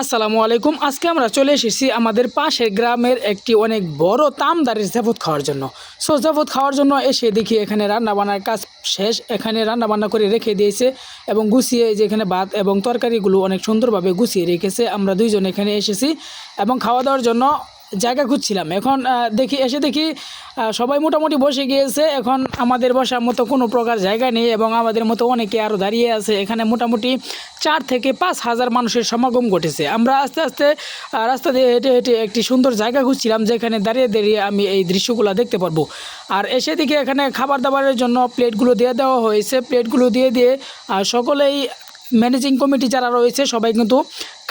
আসসালামু আলাইকুম। আজকে আমরা চলে এসেছি আমাদের পাশের গ্রামের একটি অনেক বড় তামদারের জাফত খাওয়ার জন্য। জাফত খাওয়ার জন্য এসে দেখি এখানে রান্নাবান্নার কাজ শেষ। এখানে রান্নাবান্না করে রেখে দিয়েছে এবং গুছিয়ে যে এখানে ভাত এবং তরকারিগুলো অনেক সুন্দরভাবে গুছিয়ে রেখেছে। আমরা দুইজন এখানে এসেছি এবং খাওয়া দাওয়ার জন্য জায়গা খুঁজছিলাম। এখন দেখি সবাই মোটামুটি বসে গিয়েছে। এখন আমাদের বসার মতো কোনো প্রকার জায়গা নেই এবং আমাদের মতো অনেকে আরও দাঁড়িয়ে আছে। এখানে মোটামুটি 4 থেকে 5 হাজার মানুষের সমাগম ঘটেছে। আমরা আস্তে আস্তে রাস্তা দিয়ে হেঁটে হেঁটে একটি সুন্দর জায়গা খুঁজছিলাম যেখানে দাঁড়িয়ে দাঁড়িয়ে আমি এই দৃশ্যগুলো দেখতে পারবো। আর এসে দেখি এখানে খাবার দাবারের জন্য প্লেটগুলো দিয়ে দেওয়া হয়েছে। প্লেটগুলো দিয়ে সকলেই ম্যানেজিং কমিটি যারা রয়েছে সবাই কিন্তু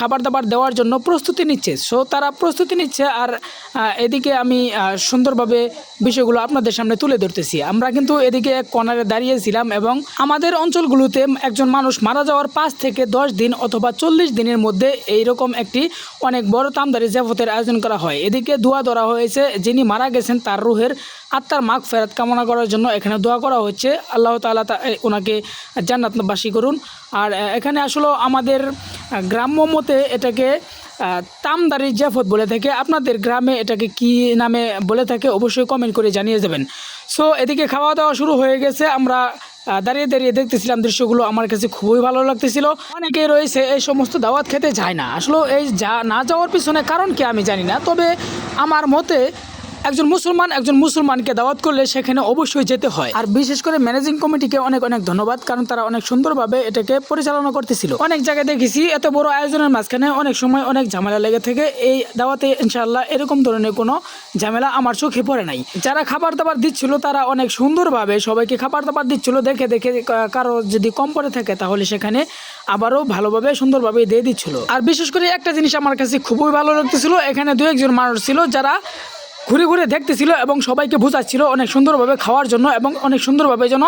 খাবার দাবার দেওয়ার জন্য প্রস্তুতি নিচ্ছে। তারা প্রস্তুতি নিচ্ছে আর এদিকে আমি সুন্দরভাবে বিষয়গুলো আপনাদের সামনে তুলে ধরতেছি। আমরা কিন্তু এদিকে এক কর্নারে দাঁড়িয়েছিলাম এবং আমাদের অঞ্চলগুলোতে একজন মানুষ মারা যাওয়ার 5 থেকে 10 দিন অথবা 40 দিনের মধ্যে এইরকম একটি অনেক বড় তামদারি জাফতের আয়োজন করা হয়। এদিকে দোয়া ধরা হয়েছে, যিনি মারা গেছেন তার রুহের আত্মার মাগফিরাত কামনা করার জন্য এখানে দোয়া করা হচ্ছে। আল্লাহ তাআলা ওনাকে জান্নাতবাসী করুন। আর এখানে আসলে আমাদের গ্রাম্য মতে এটাকে তামদারি জাফত বলে থাকে। আপনাদের গ্রামে এটাকে কি নামে বলে থাকে অবশ্যই কমেন্ট করে জানিয়ে যাবেন। এদিকে খাওয়া দাওয়া শুরু হয়ে গেছে। আমরা দাঁড়িয়ে দাঁড়িয়ে দেখতেছিলাম দৃশ্যগুলো, আমার কাছে খুবই ভালো লাগতেছিল। অনেকেই রয়েছে এই সমস্ত দাওয়াত খেতে যায় না। আসলে এই না যাওয়ার পিছনে কারণ কি আমি জানি না, তবে আমার মতে একজন মুসলমানকে দাওয়াত করলে সেখানে অবশ্যই যেতে হয়। আর বিশেষ করে ম্যানেজিং কমিটিকে অনেক অনেক ধন্যবাদ, কারণ তারা অনেক সুন্দরভাবে এটাকে পরিচালনা করতেছিল। অনেক জায়গায় দেখেছি এত বড় আয়োজনের মাঝখানে অনেক সময় অনেক ঝামেলা লেগে থেকে, এই দাওয়াতে ইনশাআল্লাহ এরকম ধরনের কোনো ঝামেলা আমার চোখে পড়ে নাই। যারা খাবার দাবার দিচ্ছিল তারা অনেক সুন্দরভাবে সবাইকে খাবার দাবার দিচ্ছিল। দেখে কারো যদি কম পড়ে থাকে তাহলে সেখানে আবারও ভালোভাবে সুন্দরভাবে দিয়ে দিচ্ছিল। আর বিশেষ করে একটা জিনিস আমার কাছে খুবই ভালো লাগতেছিল, এখানে 2-1 জন মানুষ ছিল যারা ঘুরে ঘুরে দেখতেছিল এবং সবাইকে বোঝাচ্ছিল অনেক সুন্দরভাবে খাওয়ার জন্য এবং অনেক সুন্দরভাবে যেন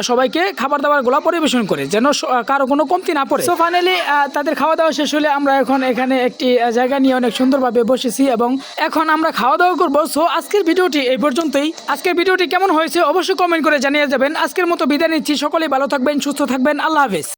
সবাইকে খাবার দাবারগুলো পরিবেশন করে, যেন কারো কোনো কমতি না পড়ে। ফাইনালি তাদের খাওয়া দাওয়া শেষ হলে আমরা এখন এখানে একটি জায়গা নিয়ে অনেক সুন্দরভাবে বসেছি এবং এখন আমরা খাওয়া দাওয়া করবো। আজকের ভিডিওটি এই পর্যন্তই। আজকের ভিডিওটি কেমন হয়েছে অবশ্যই কমেন্ট করে জানিয়ে যাবেন। আজকের মতো বিদায় নিচ্ছি। সকলেই ভালো থাকবেন, সুস্থ থাকবেন। আল্লাহ হাফেজ।